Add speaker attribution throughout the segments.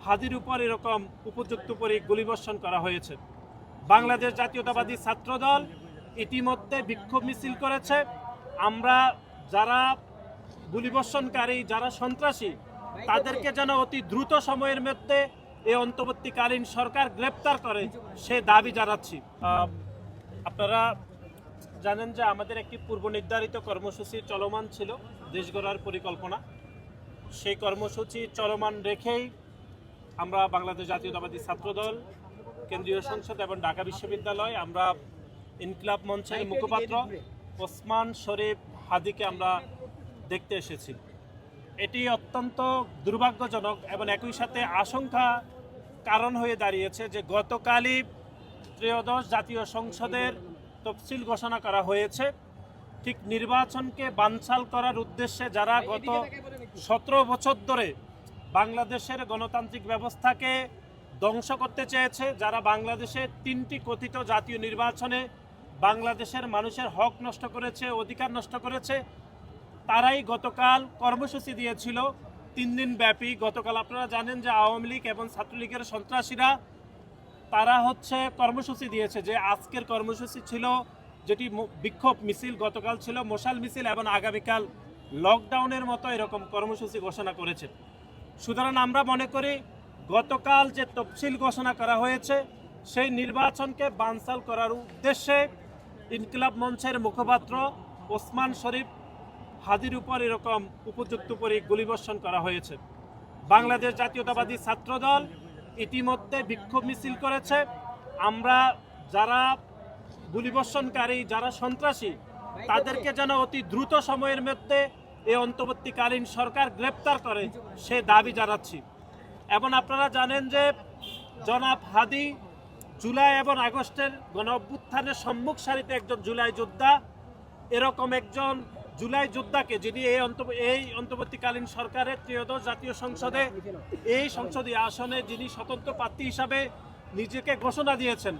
Speaker 1: হাদির উপর এরকম উপযুক্ত করে গুলিবর্ষণ করা হয়েছে। বাংলাদেশ জাতীয়তাবাদী ছাত্রদল ইতিমধ্যে বিক্ষোভ মিছিল করেছে। আমরা যারা গুলিবর্ষণকারী, যারা সন্ত্রাসী, তাদেরকে যেন অতি দ্রুত সময়ের মধ্যে এই অন্তর্বর্তীকালীন সরকার গ্রেপ্তার করে সে দাবি জানাচ্ছি। আপনারা জানেন যে আমাদের একটি পূর্ব নির্ধারিত কর্মসূচি চলমান ছিল, দেশ গড়ার পরিকল্পনা। সেই কর্মসূচি চলমান রেখেই আমরা বাংলাদেশ জাতীয়তাবাদী ছাত্রদল, কেন্দ্রীয় সংসদ এবং ঢাকা বিশ্ববিদ্যালয়, আমরা ইনকিলাব মঞ্চের মুখপাত্র ওসমান শরীফ হাদিকে আমরা দেখতে এসেছি। এটি অত্যন্ত দুর্ভাগ্যজনক এবং একই সাথে আশঙ্কা কারণ হয়ে দাঁড়িয়েছে যে গতকালই ত্রয়োদশ জাতীয় সংসদের তফসিল ঘোষণা করা হয়েছে। ঠিক নির্বাচনকে বানচাল করার উদ্দেশ্যে যারা গত 17 বছর ধরে বাংলাদেশের গণতান্ত্রিক ব্যবস্থাকে ধ্বংস করতে চেয়েছে, যারা বাংলাদেশের 3টি কথিত জাতীয় নির্বাচনে বাংলাদেশের মানুষের হক নষ্ট করেছে, অধিকার নষ্ট করেছে, তারাই গতকাল কর্মসূচি দিয়েছিল 3 দিন ব্যাপী। গতকাল আপনারা জানেন যে আওয়ামী লীগ এবং ছাত্রলীগের সন্ত্রাসীরা তারা কর্মসূচি দিয়েছে, যে আজকের কর্মসূচি ছিল যেটি বিক্ষোভ মিছিল, গতকাল ছিল মশাল মিছিল এবং আগামীকাল লকডাউনের মতো এরকম কর্মসূচি ঘোষণা করেছে। সুতরাং আমরা মনে করি গতকাল যে তফসিল ঘোষণা করা হয়েছে সেই নির্বাচনকে বানচাল করার উদ্দেশ্যে ইনকিলাব মঞ্চের মুখপাত্র ওসমান শরীফ হাদির উপর এরকম উপযুক্ত করে গুলিবর্ষণ করা হয়েছে। বাংলাদেশ জাতীয়তাবাদী ছাত্রদল ইতিমধ্যে বিক্ষোভ মিছিল করেছে। আমরা যারা গুলিবর্ষণকারী, যারা সন্ত্রাসী, তাদেরকে যেন অতি দ্রুত সময়ের মধ্যে এই অন্তর্বর্তীকালীন সরকার গ্রেপ্তার করে সে দাবি জানাচ্ছি। এবং আপনারা জানেন যে জনাব হাদি জুলাই এবং আগস্টের গণ অভ্যুত্থানের সম্মুখ সারিতে একজন জুলাই যোদ্ধা। এরকম একজন জুলাই যোদ্ধাকে, যিনি এই অন্তর্বর্তীকালীন সরকারের ত্রয়োদশ জাতীয় সংসদে এই সংসদীয় আসনে যিনি স্বতন্ত্র প্রার্থী হিসাবে নিজেকে ঘোষণা দিয়েছেন।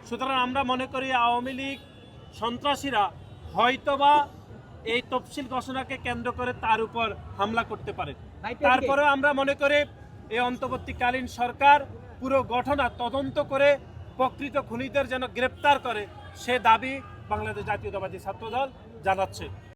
Speaker 1: সুতরাং আমরা মনে করি আওয়ামী লীগ সন্ত্রাসীরা হয়তোবা এই তফসিল ঘোষণাকে কেন্দ্র করে তার উপর হামলা করতে পারে। তারপরে আমরা মনে করি এই অন্তর্বর্তীকালীন সরকার পুরো ঘটনা তদন্ত করে প্রকৃত খুনিদের যেন গ্রেপ্তার করে সে দাবি বাংলাদেশ জাতীয়তাবাদী ছাত্রদল জানাচ্ছে।